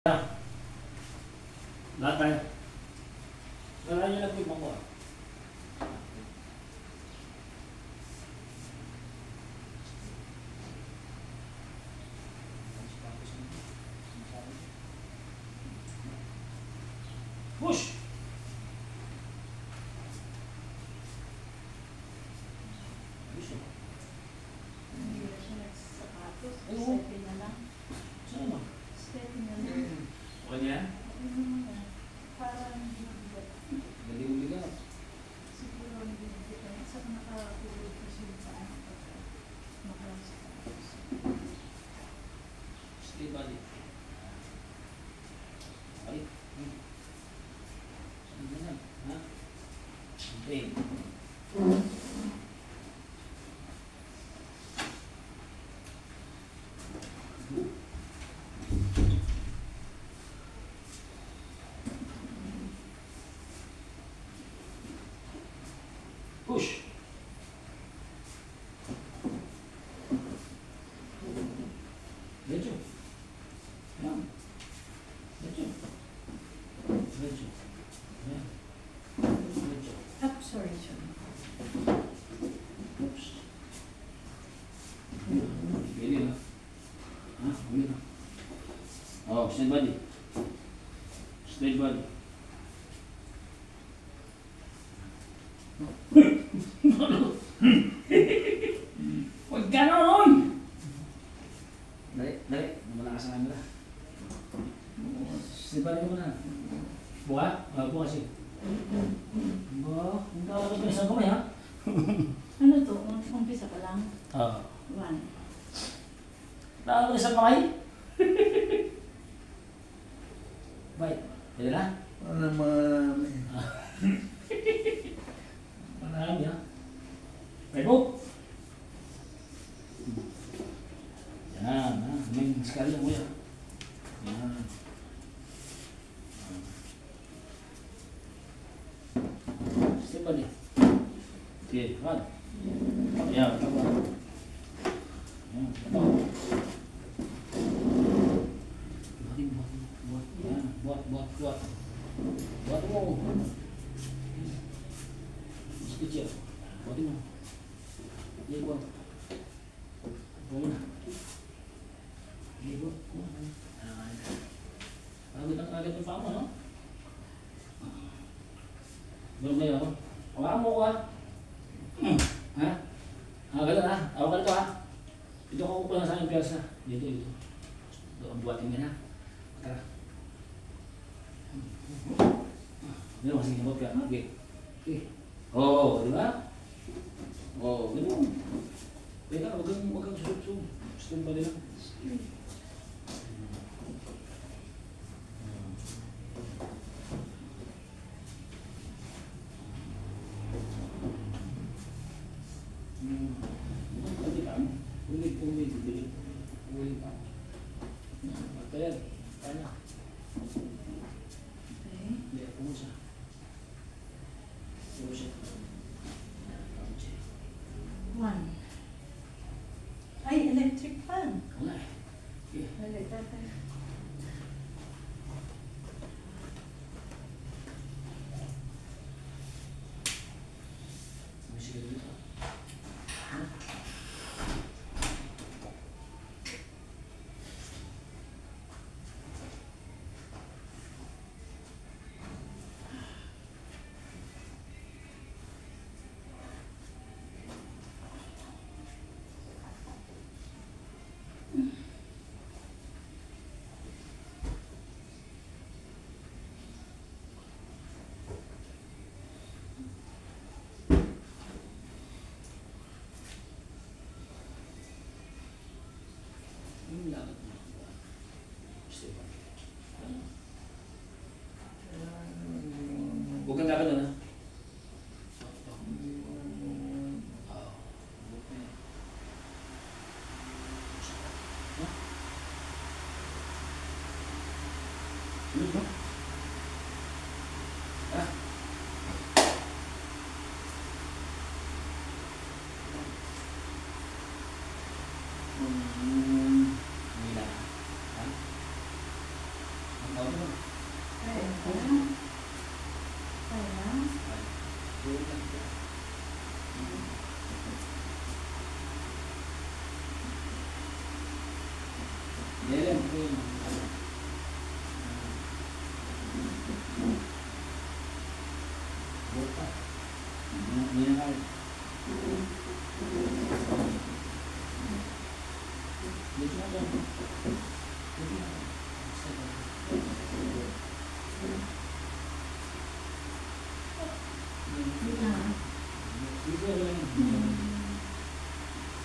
Lahat tayo. Wala niyo nag-pipang ko. Push! Hindi na siya nagsapatos. Oo. Stepping na lang. Saan mo? Stepping na lang. Okay niya? Parang bibigat. Hindi mo bigat. Siguro ang bibigat. Saka nakatulog kasi yung paan pagka makasapatos. Stay body. Balik. Ano na? Ha? Okay. Push. Medyo. Yan. Medyo. Medyo. Yan. Medyo. Ah, sorry, sorry. Oops. Pwede na. Ha? Pwede na. Oh, straight body. Straight body. Huwag ganon! Dali, dali. Malakas ang camera. Straight body mo na. Buka? Buka siya. Hindi ka ako isang kamay ha? Ano to? Umpisa pa lang? Oo. One. Nakakita isang kamay? Bye. Pwede na? Marami. Marami ha? Okay po. Yan ha. May skalya mo yan. Yan. Step balik. Sige, run. Yan, tama. Yan, tama. Buat. Yan, buat. Buat mo. Mas kecil. Buatin mo. Iya, buat. Buat na. Iya, buat. Agad yung paa mo, no? Belum kayo, no? Hawakan mo ko, ha? Ha? Ganun, ha? Hawakan ito, ha? Ito ko kukulang sa aking piyasa. Dito. Doon, buhatin ka na. Tara. Ganun, masing hibot ka. Okay. Oo, di ba? Oo, ganun. Teka, huwag kang susub-sub. Stand ba nila? Ulit pa. Ayan. Kaya. Okay. Hindi, ako siya. Ako siya. One. Ay, electric fan. Wala eh. Okay. Wala, tatay. May sigaw dito. Yung lakad mo. Stay back. Huwag kang lakad na. Tawag mo. Kaya. Kaya. Tulog lang. Delen, buka. Hindi na kaya. Dito na dyan. Dito na. Dito na. Dito na lang.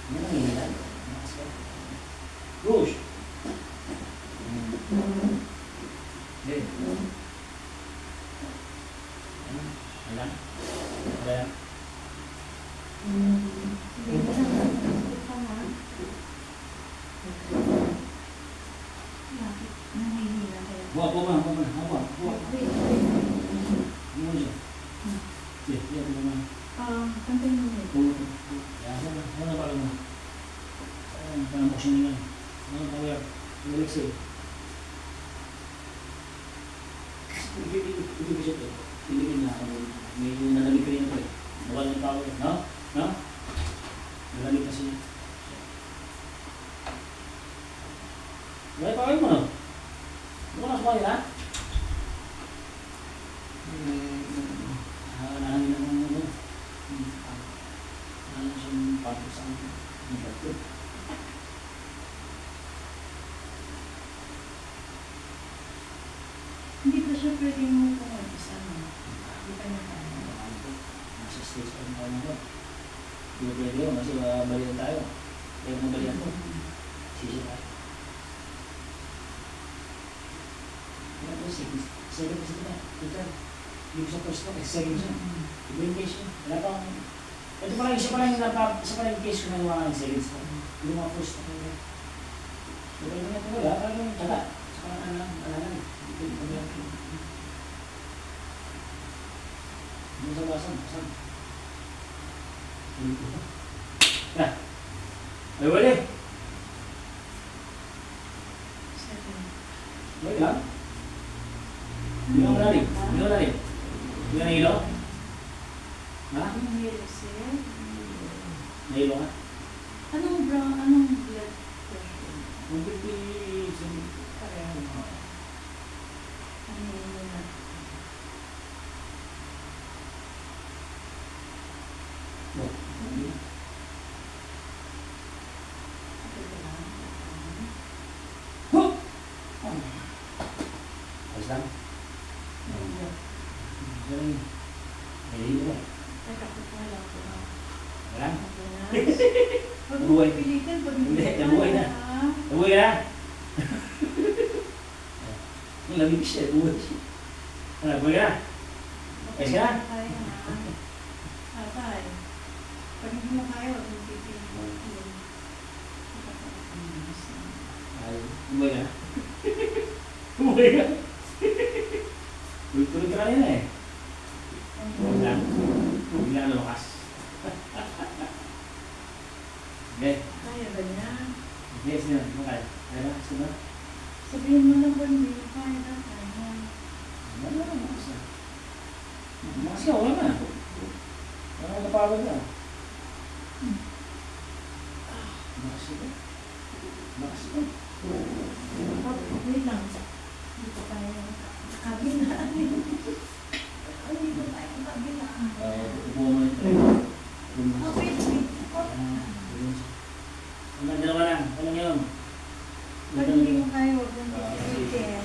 Yan ang hihilan. Rouge. Okay. Ayan. Ayan. Sige na lang. Dito ka na. Bakit? Nangihina kaya? Buka po man. Buka. Wait, wait. Ano siya? Sige, buka man. Kantay mo yun. Ano na pala mo? Parang motion niya. Ano pa kaya? Balik sa'yo. Ibig siya ito. Ibigin na ako. May nalamig ka rin ito eh. Nawala yung power. No? No? Nalamig kasi. Wala yung power mo no? Buka na sumayin ha? Nahangin na mga ano. Ano siyang pato sa akin. Ang bato. Hindi pa siya pwedeng mo isa mo. Hindi pa niya kaya. Nasa stage pa rin ako. Hindi pwede yun kasi balian tayo. Kaya kung balian ko, sisi tayo. Kaya po, second kasi na. Total. Yung sa first one, second siya. Iba yung case yun. Wala pa akong... Ito pala, isa pala yung case ko na nawakan ng second stone. Yung mga first one. So, kaya nga ito wala, parang yung taga. Sa parang ano lang, alalan. Yung sa basan. Na. Ay, wali. Second. Wali lang. Hindi mo lalim. Hindi ka nahilo? Ha? Anong Helixer? Nahilo ka? Anong blood pressure? Kung hindi, Pareho. Ano yun na? Ayos lang. Galing. Nahilo ka. Teka, wala ko na. Wala? Huwag mo Nabuhay. pipilitin. Hindi, nabuhay na. Nabuhay ka na? Yung lamig siya, nabuhay siya. Nabuhay ka na? Ayos ka na? Kaya na. Tatay. Pag hindi mo kaya, huwag mo pipilitin. Ay, nabuhay ka na? Nabuhay ka? Tulog ka kanina eh. Bigla lumakas. Okay. Kaya ba niya? Okay, sino? Makaya. Kaya ba? Sino? Sabihin mo lang ba hindi mo kaya na kaya? Wala na, lumakas na. Lumakas ka, wala na. Wala na napagod na. Lumakas ka. Lumakas ka. Wait lang. Hindi ko kaya. Kabila. Hindi ko kaya kabila. Upo mo ito. Wait, wait. Hanggang dalawa lang. Walang yun. Pag hindi mo kaya, huwag mong pipilitin.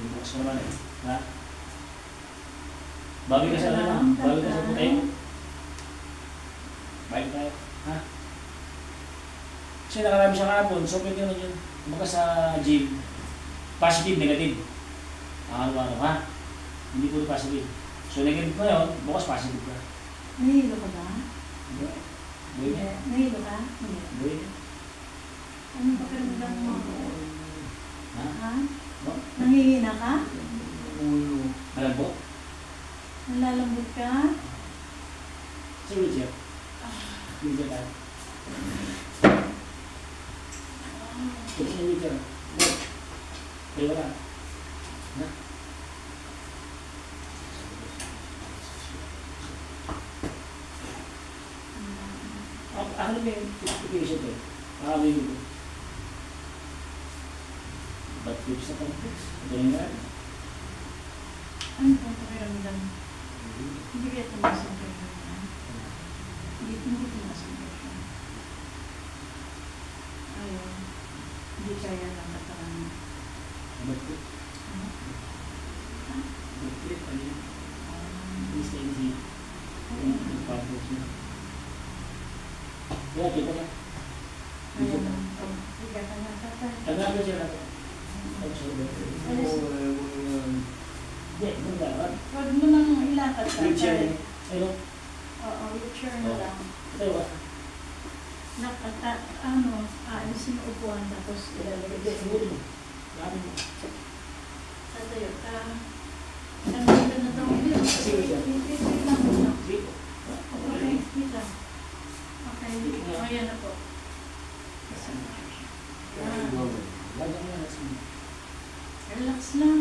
Bukas ko naman eh. Ha? Bawi ka sa ano? Bawi ka sa tayo? Bawi tayo. Ha? Kasi nakarami siya kahapon. So pwede naman yun. Kumbaga sa gym. Positive, negative. Araw-araw ha? Hindi puro positive. So negative na yun. Bukas positive ka. Nahilo ka ba? Hindi. Buhay niya. Nahilo ka? Hindi. Buhay niya. Ano ba karamdam mo? Ha? Ha? No? Nangihina ka? Ulo. Malambot? Nalalambot ka? Si Richard. Richard tayo. Si Richard. Kaya wala. Na? Ano ba yung patient eh? Pakawin mo. Ba't yung sa pang-fix? Ito yung nga. Ano pong pakiramdam? Hindi kaya tumas ang pakiramdam. Hindi tumas ang pakiramdam. Ayaw. Hindi kaya lang katawan. Ba't yung? Ano? Ba't yung? Ano yun? Easy. Yung pang-fix na. Kaya kita na. Ayaw lang. Higa ka na tatay. Ano nga ba siya natin? Ano siya ba? Hindi, magdaan. Huwag mo nang ilakad Wheelchair tatay. niya. Ayun. Oo, wheelchair na lang. Ito ba? Aalisin yung upuan tapos ilalagay Hindi, sa siguro mo. Grabe mo. tatayo ka. Nandito na daw. Wait lang. Sige po. Okay, wait lang. Okay, ayan na po. Lagyan mo na sa Relax lang.